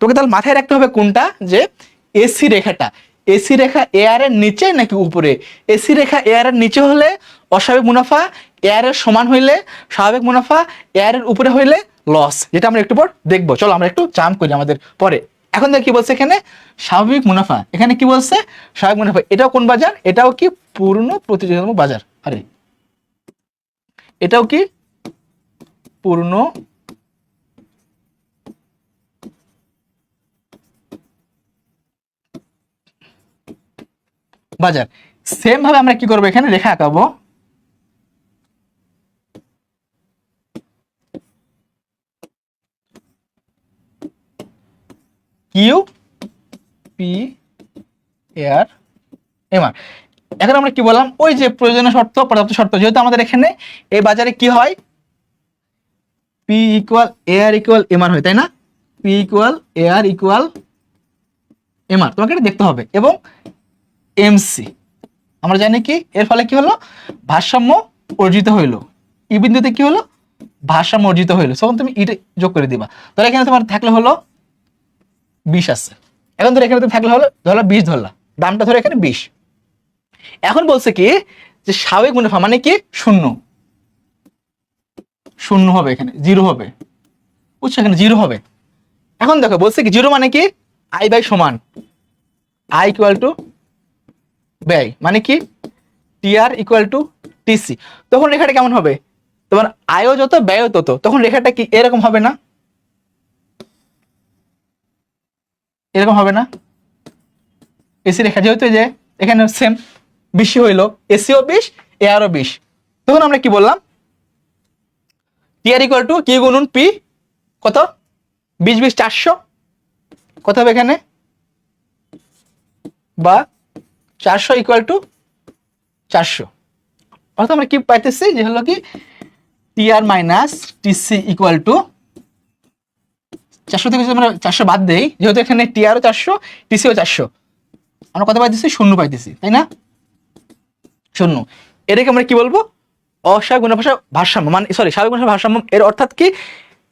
তোকে তাহলে মাথায় রাখতে হবে কোনটা, যে এসি রেখাটা, এসি রেখা এআর এর নিচে নাকি উপরে। এসি রেখা এআর এর নিচে হলে অস্বাভাবিক মুনাফা, এআর এর সমান হইলে স্বাভাবিক মুনাফা, এআর এর উপরে হইলে লস, যেটা আমরা একটু পর দেখবো। চলো আমরা একটু জাম্প করি আমাদের পরে। এখন দেখ কি বলছে এখানে, স্বাভাবিক মুনাফা। এখানে কি বলছে, স্বাভাবিক মুনাফা। এটাও কোন বাজার, এটাও কি পূর্ণ প্রতিযোগিতামূলক বাজার। আরে এটাও কি পূর্ণ বাজার। সেম ভাবে আমরা কি করবো, এখানে রেখা আঁকাবো। Q P R M R. এখন আমরা কি বললাম, ওই যে প্রয়োজনীয় শর্ত, পর্যাপ্ত শর্ত, যেহেতু আমাদের এখানে এই বাজারে কি হয়, পি ইকুয়াল এ আর ইকুয়াল এম আর হয়, তাই না? পি ইকুয়াল এ আর ইকুয়াল এম আর তোমাকে এটা দেখতে হবে। এবং এমসি আমরা জানি কি, এর ফলে কি হলো, ভারসাম্য অর্জিত হইলো। ই বিন্দুতে কি হলো, ভারসাম্য অর্জিত হইলো। তখন তুমি ইটা যোগ করে দিবা। ধরো এখানে তোমার থাকলে হলো 20 আছে। এখন ধরো এখানে তুমি থাকলে হলো ধরো 20 ধরলা, দামটা ধরো এখানে 20। এখন বলছে কি যে স্বাভাবিক মুনাফা মানে কি, শূন্য, শূন্য হবে, এখানে জিরো হবে, বুঝছো, এখানে জিরো হবে। এখন দেখো বলছে কি, জিরো মানে কি, আই বাই সমান আই ইকুয়াল টু ব্যয়, মানে কি টিআর ইকুয়াল টু টিসি। তখন রেখাটা কেমন হবে, তোমার আয়ও যত ব্যয়ও তত। তখন রেখাটা কি এরকম হবে না, এরকম হবে না। এসি রেখা যেহেতু যে এখানে সেম 20 হইলো, এসিও 20 এআরও 20। তখন আমরা কি বললাম, টিআর ইকুয়াল টু কি গুণন পি, কত 20 20 400, কত হবে এখানে, বা 400 ইকুয়াল টু 400। অর্থাৎ আমরা কি পাইতেছি, যে হলো কি TR minus TC equal to 400 থেকে যদি আমরা 400 বাদ দেই, যেহেতু এখানে টিআরও 400 টিসিও 400, আমরা কত পাইতেছি, শূন্য পাইতেছি, তাই না? শূন্য। এটাকে আমরা কি বলবো, অস্বাভাবিক মুনাফা ভারসাম্য, মানে সরি স্বাভাবিক মুনাফা ভারসাম্য। এর অর্থাৎ কি,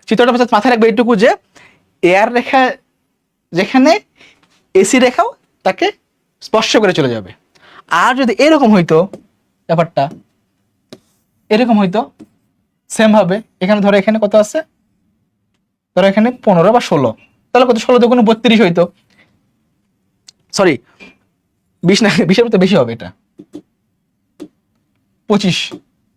চিত্রটা মাথায় রাখবে এইটুকু, যে এআর রেখা যেখানে এসি রেখাও তাকে স্পর্শ করে চলে যাবে। আর যদি এরকম হইতো ব্যাপারটা, এরকম হইতো সেম ভাবে, এখানে ধরো এখানে কত আছে, ধরো এখানে 15 বা 16, তাহলে কত, 16 দুগুণ 32 হইতো, সরি 20 না, 20-এর মতো বেশি হবে, এটা 25,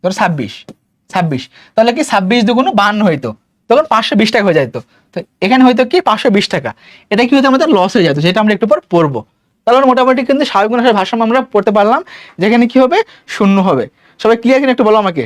ধরো 26, তাহলে কি 26 দুগুণ 52 হইতো, তখন 520 টাকা হয়ে যেত। তো এখানে হয়তো কি 520 টাকা, এটা কি হতো, আমাদের লস হয়ে যেত, যেটা আমরা একটু পর পড়বো। তাহলে মোটামুটি কিন্তু স্বাভাবিক মুনাফার ভারসাম্য আমরা পড়তে পারলাম, যেখানে কি হবে, শূন্য হবে। সবাই ক্লিয়ার কিনা একটু বলো আমাকে।